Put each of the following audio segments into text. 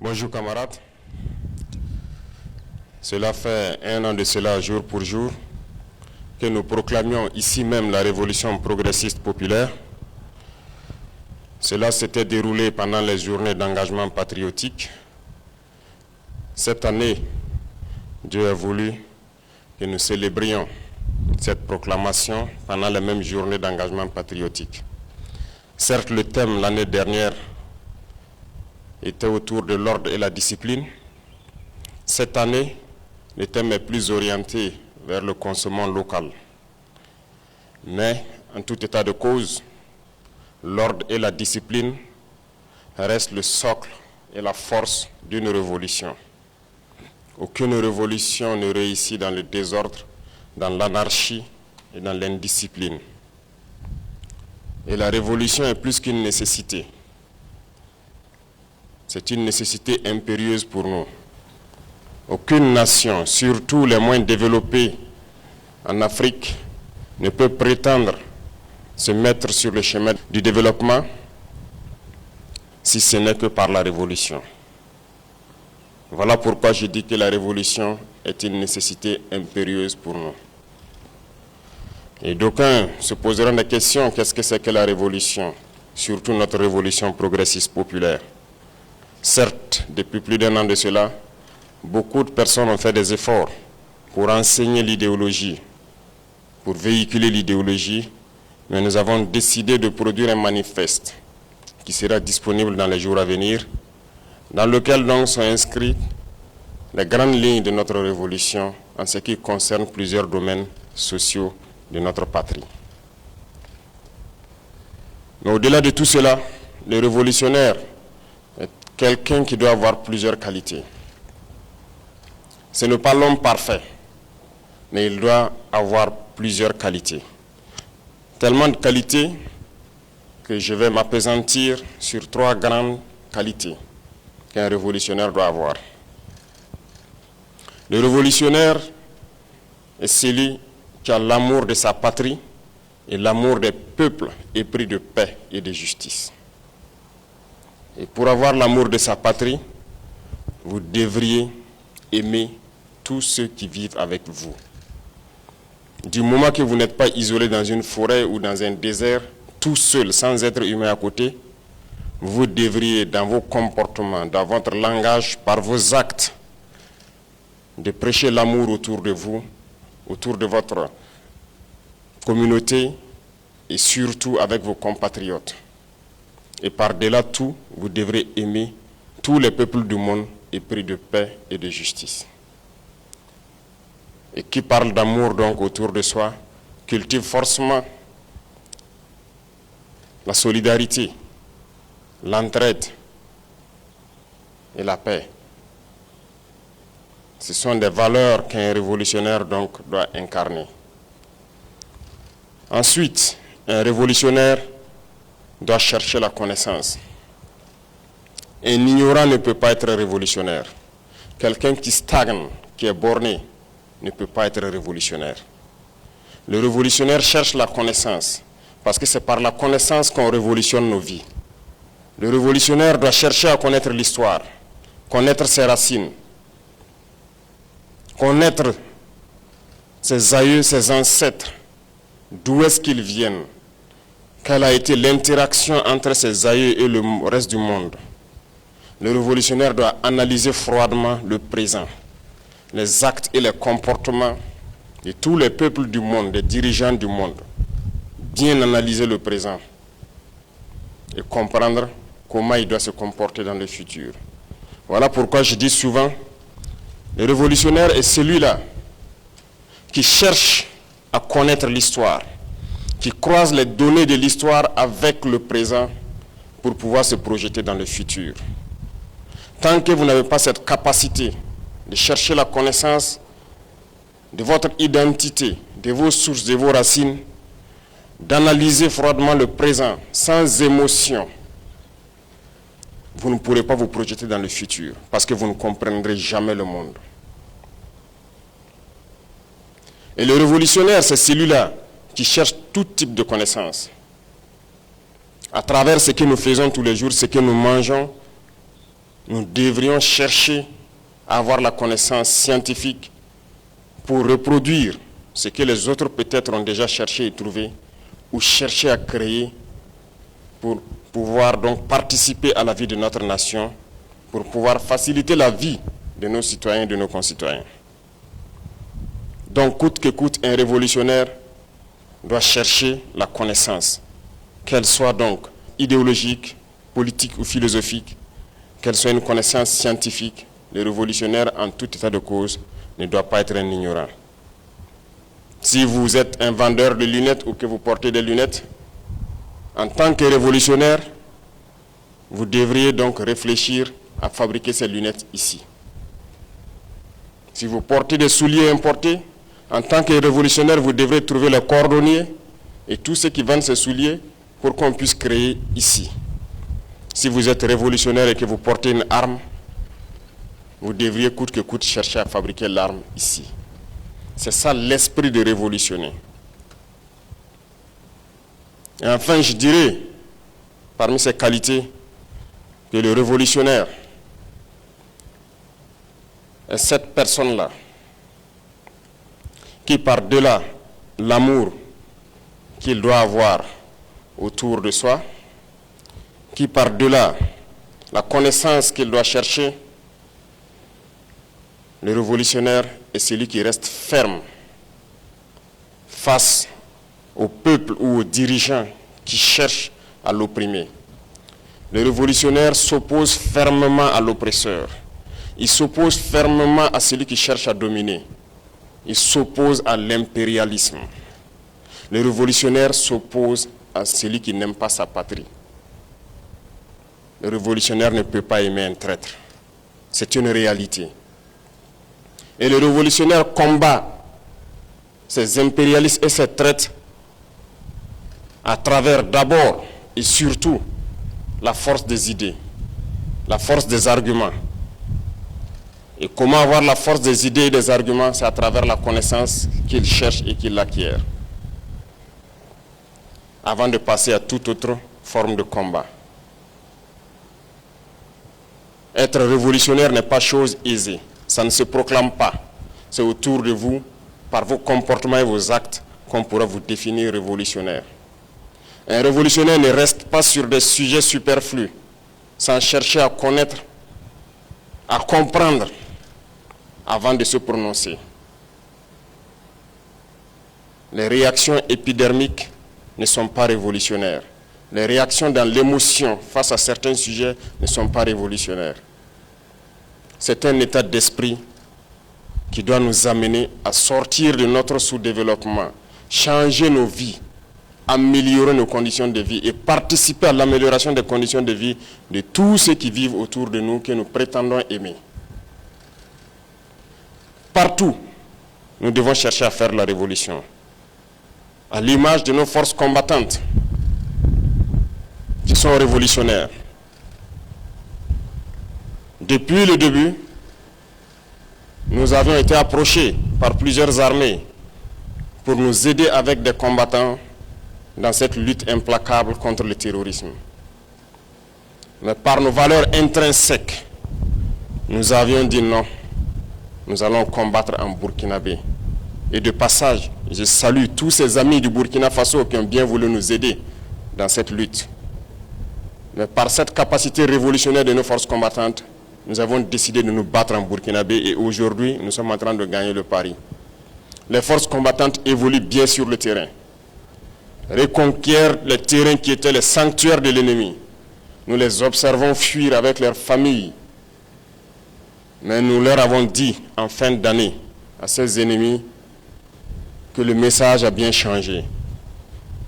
Bonjour camarades. Cela fait un an de cela, jour pour jour, que nous proclamions ici même la révolution progressiste populaire. Cela s'était déroulé pendant les journées d'engagement patriotique. Cette année, Dieu a voulu que nous célébrions cette proclamation pendant les mêmes journées d'engagement patriotique. Certes, le thème l'année dernière était autour de l'ordre et la discipline. Cette année, le thème est plus orienté vers le consommant local. Mais, en tout état de cause, l'ordre et la discipline restent le socle et la force d'une révolution. Aucune révolution ne réussit dans le désordre, dans l'anarchie et dans l'indiscipline. Et la révolution est plus qu'une nécessité. C'est une nécessité impérieuse pour nous. Aucune nation, surtout les moins développées en Afrique, ne peut prétendre se mettre sur le chemin du développement si ce n'est que par la révolution. Voilà pourquoi je dis que la révolution est une nécessité impérieuse pour nous. Et d'aucuns se poseront des questions, qu'est-ce que c'est que la révolution? Surtout notre révolution progressiste populaire. Certes, depuis plus d'un an de cela, beaucoup de personnes ont fait des efforts pour enseigner l'idéologie, pour véhiculer l'idéologie, mais nous avons décidé de produire un manifeste qui sera disponible dans les jours à venir, dans lequel donc sont inscrites les grandes lignes de notre révolution en ce qui concerne plusieurs domaines sociaux de notre patrie. Mais au-delà de tout cela, le révolutionnaire est quelqu'un qui doit avoir plusieurs qualités. Ce n'est pas l'homme parfait, mais il doit avoir plusieurs qualités. Tellement de qualités que je vais m'appesantir sur 3 grandes qualités qu'un révolutionnaire doit avoir. Le révolutionnaire est celui qui a l'amour de sa patrie et l'amour des peuples épris de paix et de justice. Et pour avoir l'amour de sa patrie, vous devriez aimer tous ceux qui vivent avec vous. Du moment que vous n'êtes pas isolé dans une forêt ou dans un désert, tout seul, sans être humain à côté, vous devriez, dans vos comportements, dans votre langage, par vos actes, de prêcher l'amour autour de vous, autour de votre communauté et surtout avec vos compatriotes. Et par-delà tout, vous devrez aimer tous les peuples du monde épris de paix et de justice. Et qui parle d'amour donc autour de soi, cultive forcément la solidarité, l'entraide et la paix. Ce sont des valeurs qu'un révolutionnaire donc doit incarner. Ensuite, un révolutionnaire doit chercher la connaissance. Un ignorant ne peut pas être révolutionnaire. Quelqu'un qui stagne, qui est borné, ne peut pas être révolutionnaire. Le révolutionnaire cherche la connaissance, parce que c'est par la connaissance qu'on révolutionne nos vies. Le révolutionnaire doit chercher à connaître l'histoire, connaître ses racines, connaître ses aïeux, ses ancêtres, d'où est-ce qu'ils viennent, quelle a été l'interaction entre ses aïeux et le reste du monde. Le révolutionnaire doit analyser froidement le présent, les actes et les comportements de tous les peuples du monde, des dirigeants du monde. Bien analyser le présent et comprendre comment il doit se comporter dans le futur. Voilà pourquoi je dis souvent, le révolutionnaire est celui-là qui cherche à connaître l'histoire, qui croise les données de l'histoire avec le présent pour pouvoir se projeter dans le futur. Tant que vous n'avez pas cette capacité de chercher la connaissance de votre identité, de vos sources, de vos racines, d'analyser froidement le présent sans émotion, vous ne pourrez pas vous projeter dans le futur parce que vous ne comprendrez jamais le monde. Et le révolutionnaire, c'est celui-là qui cherche tout type de connaissances. À travers ce que nous faisons tous les jours, ce que nous mangeons, nous devrions chercher à avoir la connaissance scientifique pour reproduire ce que les autres peut-être ont déjà cherché et trouvé, ou chercher à créer pour pouvoir donc participer à la vie de notre nation, pour pouvoir faciliter la vie de nos citoyens et de nos concitoyens. Donc, coûte que coûte, un révolutionnaire doit chercher la connaissance, qu'elle soit donc idéologique, politique ou philosophique, qu'elle soit une connaissance scientifique. Le révolutionnaire, en tout état de cause, ne doit pas être un ignorant. Si vous êtes un vendeur de lunettes ou que vous portez des lunettes, en tant que révolutionnaire, vous devriez donc réfléchir à fabriquer ces lunettes ici. Si vous portez des souliers importés, en tant que révolutionnaire, vous devrez trouver les cordonniers et tous ceux qui vendent ces souliers pour qu'on puisse créer ici. Si vous êtes révolutionnaire et que vous portez une arme, vous devriez coûte que coûte chercher à fabriquer l'arme ici. C'est ça l'esprit de révolutionner. Et enfin, je dirais, parmi ces qualités, que le révolutionnaire est cette personne-là qui, par-delà l'amour qu'il doit avoir autour de soi, qui, par-delà la connaissance qu'il doit chercher, le révolutionnaire est celui qui reste ferme face au peuple ou aux dirigeants qui cherchent à l'opprimer. Le révolutionnaire s'oppose fermement à l'oppresseur. Il s'oppose fermement à celui qui cherche à dominer. Il s'oppose à l'impérialisme. Le révolutionnaire s'oppose à celui qui n'aime pas sa patrie. Le révolutionnaire ne peut pas aimer un traître. C'est une réalité. Et le révolutionnaire combat ces impérialistes et ces traîtres à travers d'abord et surtout la force des idées, la force des arguments. Et comment avoir la force des idées et des arguments? C'est à travers la connaissance qu'il cherche et qu'il acquiert, avant de passer à toute autre forme de combat. Être révolutionnaire n'est pas chose aisée. Ça ne se proclame pas. C'est autour de vous, par vos comportements et vos actes, qu'on pourra vous définir révolutionnaire. Un révolutionnaire ne reste pas sur des sujets superflus, sans chercher à connaître, à comprendre, avant de se prononcer. Les réactions épidermiques ne sont pas révolutionnaires. Les réactions dans l'émotion face à certains sujets ne sont pas révolutionnaires. C'est un état d'esprit qui doit nous amener à sortir de notre sous-développement, changer nos vies, améliorer nos conditions de vie et participer à l'amélioration des conditions de vie de tous ceux qui vivent autour de nous, que nous prétendons aimer. Partout, nous devons chercher à faire la révolution. À l'image de nos forces combattantes, qui sont révolutionnaires. Depuis le début, nous avions été approchés par plusieurs armées pour nous aider avec des combattants dans cette lutte implacable contre le terrorisme. Mais par nos valeurs intrinsèques, nous avions dit non, nous allons combattre en burkinabé. Et de passage, je salue tous ces amis du Burkina Faso qui ont bien voulu nous aider dans cette lutte. Mais par cette capacité révolutionnaire de nos forces combattantes, nous avons décidé de nous battre en burkinabé et aujourd'hui, nous sommes en train de gagner le pari. Les forces combattantes évoluent bien sur le terrain, reconquièrent les terrains qui étaient les sanctuaires de l'ennemi. Nous les observons fuir avec leurs familles. Mais nous leur avons dit en fin d'année à ces ennemis que le message a bien changé.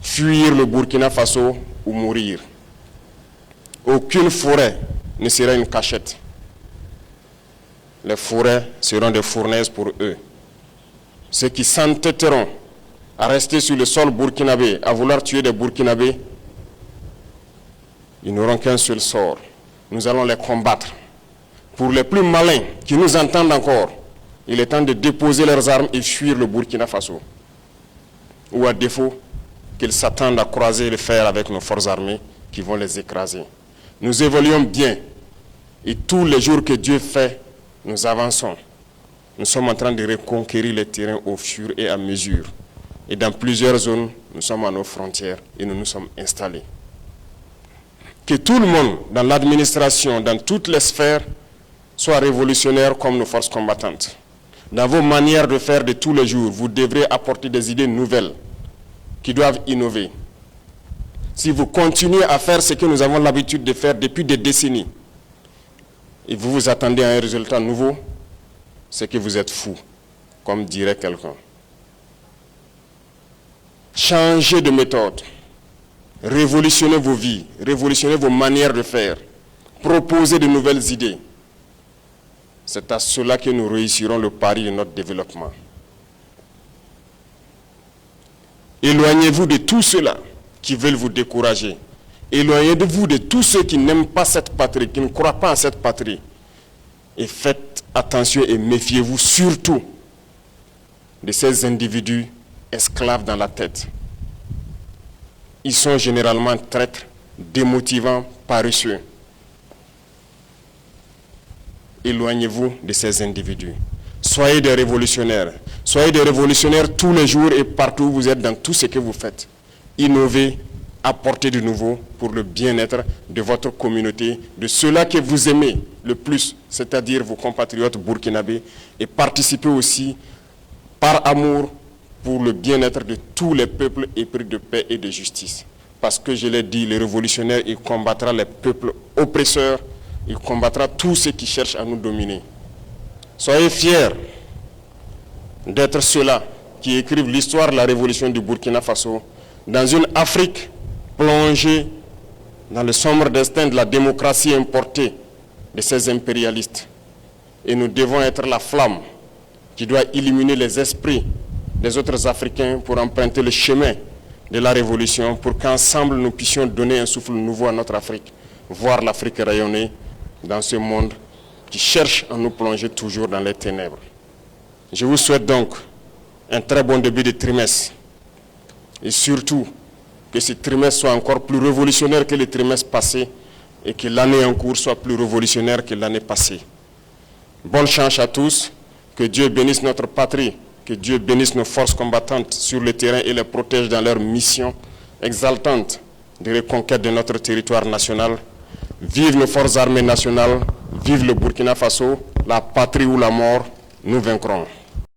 Fuir le Burkina Faso ou mourir. Aucune forêt ne sera une cachette. Les forêts seront des fournaises pour eux. Ceux qui s'entêteront à rester sur le sol burkinabé, à vouloir tuer des Burkinabés, ils n'auront qu'un seul sort. Nous allons les combattre. Pour les plus malins qui nous entendent encore, il est temps de déposer leurs armes et fuir le Burkina Faso. Ou à défaut, qu'ils s'attendent à croiser le fer avec nos forces armées qui vont les écraser. Nous évoluons bien Et tous les jours que Dieu fait, nous avançons. Nous sommes en train de reconquérir les terrains au fur et à mesure. Et dans plusieurs zones, nous sommes à nos frontières et nous nous sommes installés. Que tout le monde, dans l'administration, dans toutes les sphères, soit révolutionnaire comme nos forces combattantes. Dans vos manières de faire de tous les jours, vous devrez apporter des idées nouvelles qui doivent innover. Si vous continuez à faire ce que nous avons l'habitude de faire depuis des décennies, et vous vous attendez à un résultat nouveau, c'est que vous êtes fou, comme dirait quelqu'un. Changez de méthode, révolutionnez vos vies, révolutionnez vos manières de faire, proposez de nouvelles idées. C'est à cela que nous réussirons le pari de notre développement. Éloignez-vous de tous ceux-là qui veulent vous décourager. Éloignez-vous de tous ceux qui n'aiment pas cette patrie, qui ne croient pas en cette patrie. Et faites attention et méfiez-vous surtout de ces individus esclaves dans la tête. Ils sont généralement traîtres, démotivants, paresseux. Éloignez-vous de ces individus. Soyez des révolutionnaires. Soyez des révolutionnaires tous les jours et partout où vous êtes dans tout ce que vous faites. Innovez, apportez du nouveau pour le bien-être de votre communauté, de ceux-là que vous aimez le plus, c'est-à-dire vos compatriotes burkinabés, et participez aussi par amour pour le bien-être de tous les peuples épris de paix et de justice. Parce que je l'ai dit, le révolutionnaire, il combattra les peuples oppresseurs, il combattra tous ceux qui cherchent à nous dominer. Soyez fiers d'être ceux-là qui écrivent l'histoire de la révolution du Burkina Faso dans une Afrique plongée dans le sombre destin de la démocratie importée de ces impérialistes. Et nous devons être la flamme qui doit illuminer les esprits des autres Africains pour emprunter le chemin de la révolution, pour qu'ensemble nous puissions donner un souffle nouveau à notre Afrique, voir l'Afrique rayonner dans ce monde qui cherche à nous plonger toujours dans les ténèbres. Je vous souhaite donc un très bon début de trimestre et surtout que ce trimestre soit encore plus révolutionnaire que le trimestre passé et que l'année en cours soit plus révolutionnaire que l'année passée. Bonne chance à tous, que Dieu bénisse notre patrie, que Dieu bénisse nos forces combattantes sur le terrain et les protège dans leur mission exaltante de reconquête de notre territoire national. Vive nos forces armées nationales, vive le Burkina Faso, la patrie ou la mort, nous vaincrons.